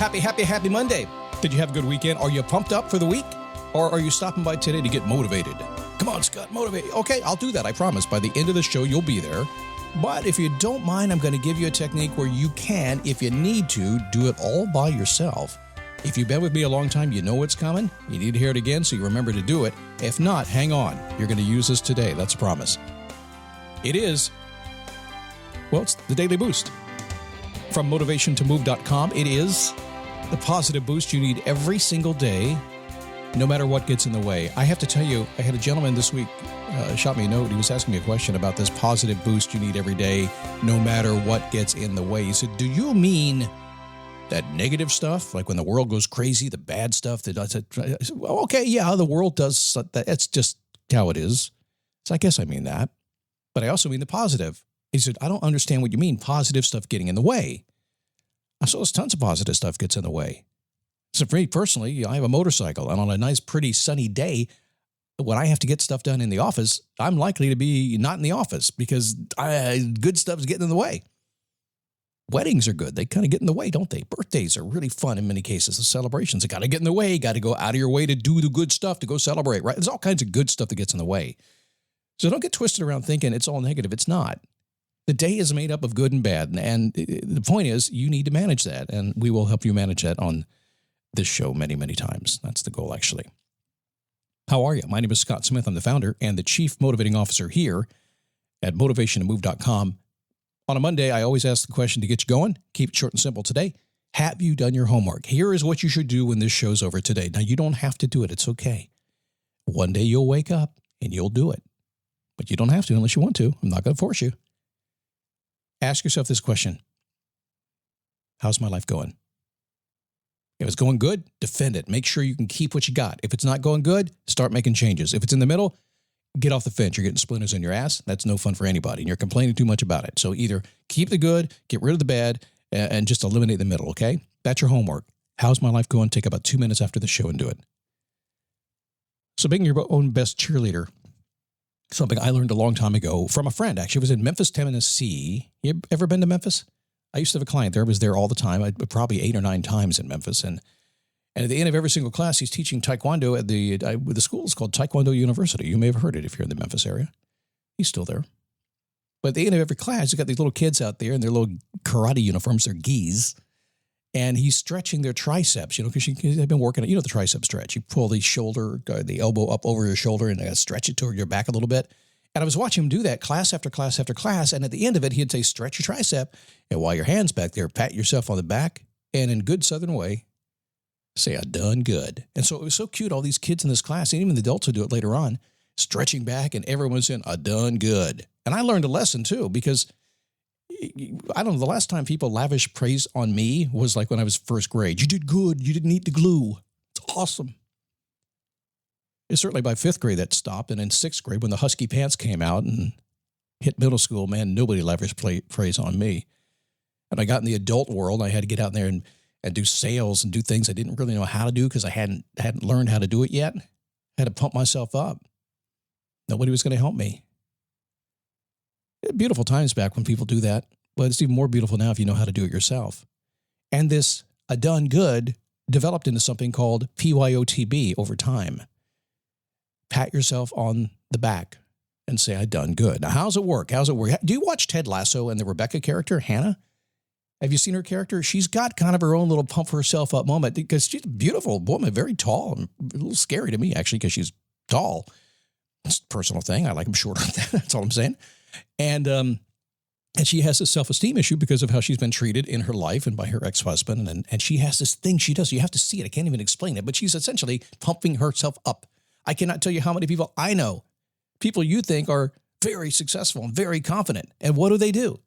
Happy Monday. Did you have a good weekend? Are you pumped up for the week? Or are you stopping by today to get motivated? Come on, Scott, motivate. Okay, I'll do that, I promise. By the end of the show, you'll be there. But if you don't mind, I'm going to give you a technique where you can, if you need to, do it all by yourself. If you've been with me a long time, you know what's coming. You need to hear it again so you remember to do it. If not, hang on. You're going to use this today. That's a promise. It is, well, it's the Daily Boost. From motivationtomove.com, it is the positive boost you need every single day, no matter what gets in the way. I have to tell you, I had a gentleman this week shot me a note. He was asking me a question about this positive boost you need every day, no matter what gets in the way. He said, do you mean that negative stuff, like when the world goes crazy, the bad stuff? I said, well, okay, yeah, the world does that. That's just how it is. So I guess I mean that. But I also mean the positive. He said, I don't understand what you mean, positive stuff getting in the way. I saw there's tons of positive stuff gets in the way. So for me personally, I have a motorcycle, and on a nice, pretty sunny day, when I have to get stuff done in the office, I'm likely to be not in the office because good stuff is getting in the way. Weddings are good. They kind of get in the way, don't they? Birthdays are really fun in many cases. The celebrations, they got to get in the way. You got to go out of your way to do the good stuff, to go celebrate, right? There's all kinds of good stuff that gets in the way. So don't get twisted around thinking it's all negative. It's not. The day is made up of good and bad. And the point is, you need to manage that. And we will help you manage that on this show many, many times. That's the goal, actually. How are you? My name is Scott Smith. I'm the founder and the Chief Motivating Officer here at motivationtomove.com. On a Monday, I always ask the question to get you going. Keep it short and simple today. Have you done your homework? Here is what you should do when this show's over today. Now, you don't have to do it. It's okay. One day you'll wake up and you'll do it. But you don't have to unless you want to. I'm not going to force you. Ask yourself this question. How's my life going? If it's going good, defend it. Make sure you can keep what you got. If it's not going good, start making changes. If it's in the middle, get off the fence. You're getting splinters in your ass. That's no fun for anybody, and you're complaining too much about it. So either keep the good, get rid of the bad, and just eliminate the middle, okay? That's your homework. How's my life going? Take about 2 minutes after the show and do it. So being your own best cheerleader, something I learned a long time ago from a friend, actually. It was in Memphis, Tennessee. You ever been to Memphis? I used to have a client there. I was there all the time, probably 8 or 9 times in Memphis. And at the end of every single class, he's teaching Taekwondo at the school is called Taekwondo University. You may have heard it if you're in the Memphis area. He's still there. But at the end of every class, he's got these little kids out there in their little karate uniforms, their gis. And he's stretching their triceps, because they've been working, the tricep stretch. You pull the elbow up over your shoulder and stretch it toward your back a little bit. And I was watching him do that class after class after class. And at the end of it, he'd say, stretch your tricep. And while your hand's back there, pat yourself on the back. And in good Southern way, say, I done good. And so it was so cute. All these kids in this class, and even the adults would do it later on, stretching back, and everyone's saying, I done good. And I learned a lesson too, because I don't know, the last time people lavish praise on me was like when I was first grade. You did good. You didn't eat the glue. It's awesome. And certainly by 5th grade that stopped. And in 6th grade, when the Husky Pants came out and hit middle school, man, nobody lavished praise on me. And I got in the adult world. I had to get out there and do sales and do things I didn't really know how to do because I hadn't learned how to do it yet. I had to pump myself up. Nobody was going to help me. Beautiful times back when people do that, but it's even more beautiful now if you know how to do it yourself. And this "I done good" developed into something called PYOTB over time. Pat yourself on the back and say, I done good. Now, how's it work? Do you watch Ted Lasso and the Rebecca character, Hannah? Have you seen her character? She's got kind of her own little pump herself up moment because she's a beautiful woman, very tall, and a little scary to me, actually, because she's tall. It's a personal thing. I like them shorter. That's all I'm saying. And she has this self-esteem issue because of how she's been treated in her life and by her ex-husband. And she has this thing she does. You have to see it. I can't even explain it. But she's essentially pumping herself up. I cannot tell you how many people I know, people you think are very successful and very confident. And what do?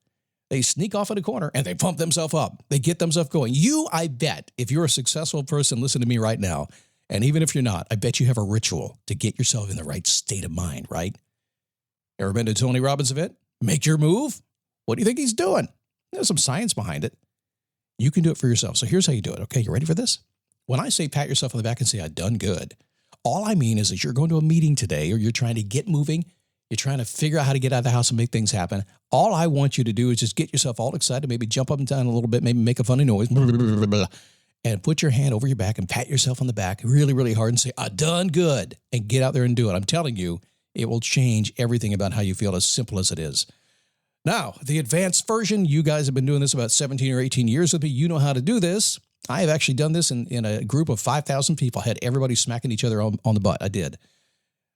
They sneak off in a corner and they pump themselves up. They get themselves going. I bet, if you're a successful person, listen to me right now. And even if you're not, I bet you have a ritual to get yourself in the right state of mind, right? Ever been to Tony Robbins' event? Make your move? What do you think he's doing? There's some science behind it. You can do it for yourself. So here's how you do it. Okay, you ready for this? When I say pat yourself on the back and say, I done good, all I mean is that you're going to a meeting today or you're trying to get moving. You're trying to figure out how to get out of the house and make things happen. All I want you to do is just get yourself all excited, maybe jump up and down a little bit, maybe make a funny noise, and put your hand over your back and pat yourself on the back really, really hard and say, I done good, and get out there and do it. I'm telling you, it will change everything about how you feel, as simple as it is. Now, the advanced version, you guys have been doing this about 17 or 18 years with me. You know how to do this. I have actually done this in a group of 5,000 people. I had everybody smacking each other on the butt. I did.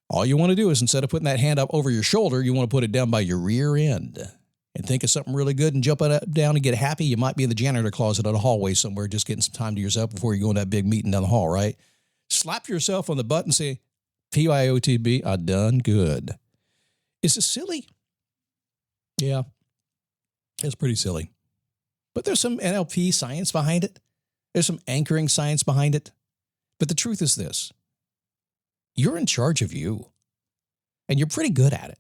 All you want to do is, instead of putting that hand up over your shoulder, you want to put it down by your rear end and think of something really good and jump up, down and get happy. You might be in the janitor closet in a hallway somewhere, just getting some time to yourself before you go into that big meeting down the hall, right? Slap yourself on the butt and say, PYOTB, I done good. Is it silly? Yeah, it's pretty silly. But there's some NLP science behind it. There's some anchoring science behind it. But the truth is this. You're in charge of you. And you're pretty good at it.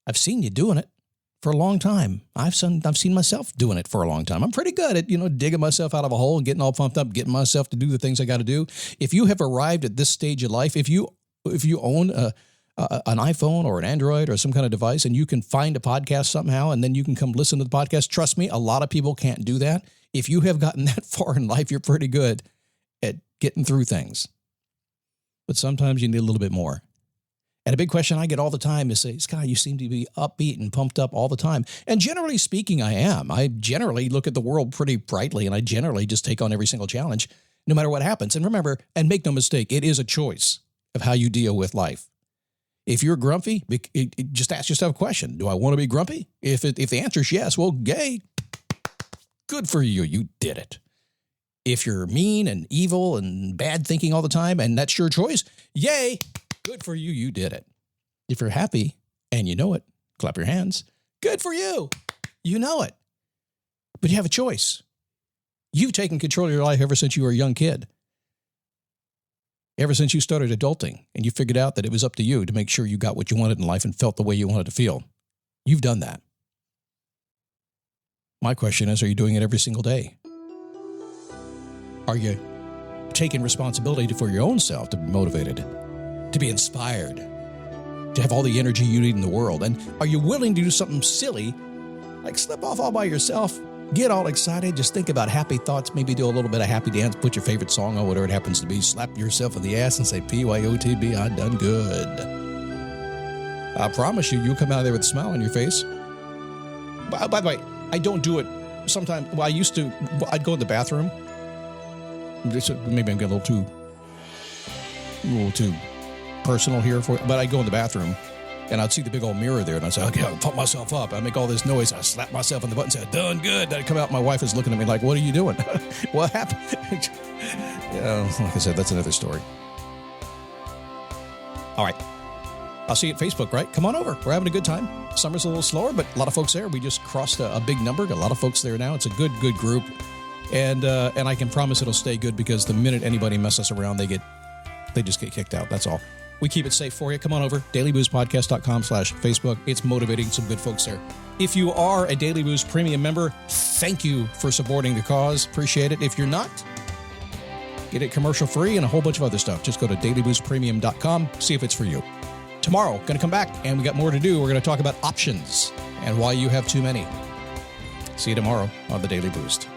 I've seen you doing it for a long time. I've seen myself doing it for a long time. I'm pretty good at, digging myself out of a hole and getting all pumped up, getting myself to do the things I got to do. If you have arrived at this stage of life, if you own an iPhone or an Android or some kind of device, and you can find a podcast somehow, and then you can come listen to the podcast. Trust me, a lot of people can't do that. If you have gotten that far in life, you're pretty good at getting through things. But sometimes you need a little bit more. And a big question I get all the time is, Scott, you seem to be upbeat and pumped up all the time. And generally speaking, I am. I generally look at the world pretty brightly, and I generally just take on every single challenge, no matter what happens. And remember, and make no mistake, it is a choice of how you deal with life. If you're grumpy, just ask yourself a question. Do I want to be grumpy? If the answer is yes, well, yay, good for you. You did it. If you're mean and evil and bad thinking all the time, and that's your choice, yay, good for you. You did it. If you're happy and you know it, clap your hands. Good for you. You know it. But you have a choice. You've taken control of your life ever since you were a young kid. Ever since you started adulting and you figured out that it was up to you to make sure you got what you wanted in life and felt the way you wanted to feel. You've done that. My question is, are you doing it every single day? Are you taking responsibility for your own self to be motivated, to be inspired, to have all the energy you need in the world? And are you willing to do something silly, like slip off all by yourself, get all excited, just think about happy thoughts, maybe do a little bit of happy dance, put your favorite song on, whatever it happens to be, slap yourself in the ass and say, PYOTB, I done good. I promise you, you'll come out of there with a smile on your face. By the way, I don't do it sometimes. Well, I'd go in the bathroom. Maybe I'm getting a little too personal here but I'd go in the bathroom and I'd see the big old mirror there and I'd say, okay, I'll pump myself up. I make all this noise. I slap myself on the butt and say, done good. Then I come out, my wife is looking at me like, what are you doing? What happened? Yeah, like I said, that's another story. All right. I'll see you at Facebook, right? Come on over. We're having a good time. Summer's a little slower, but a lot of folks there. We just crossed a big number. Got a lot of folks there now. It's a good group. And I can promise it'll stay good, because the minute anybody messes around, they just get kicked out. That's all. We keep it safe for you. Come on over, dailyboostpodcast.com/Facebook. It's motivating some good folks there. If you are a Daily Boost Premium member, thank you for supporting the cause. Appreciate it. If you're not, get it commercial free and a whole bunch of other stuff. Just go to dailyboostpremium.com, see if it's for you. Tomorrow, going to come back, and we got more to do. We're going to talk about options and why you have too many. See you tomorrow on the Daily Boost.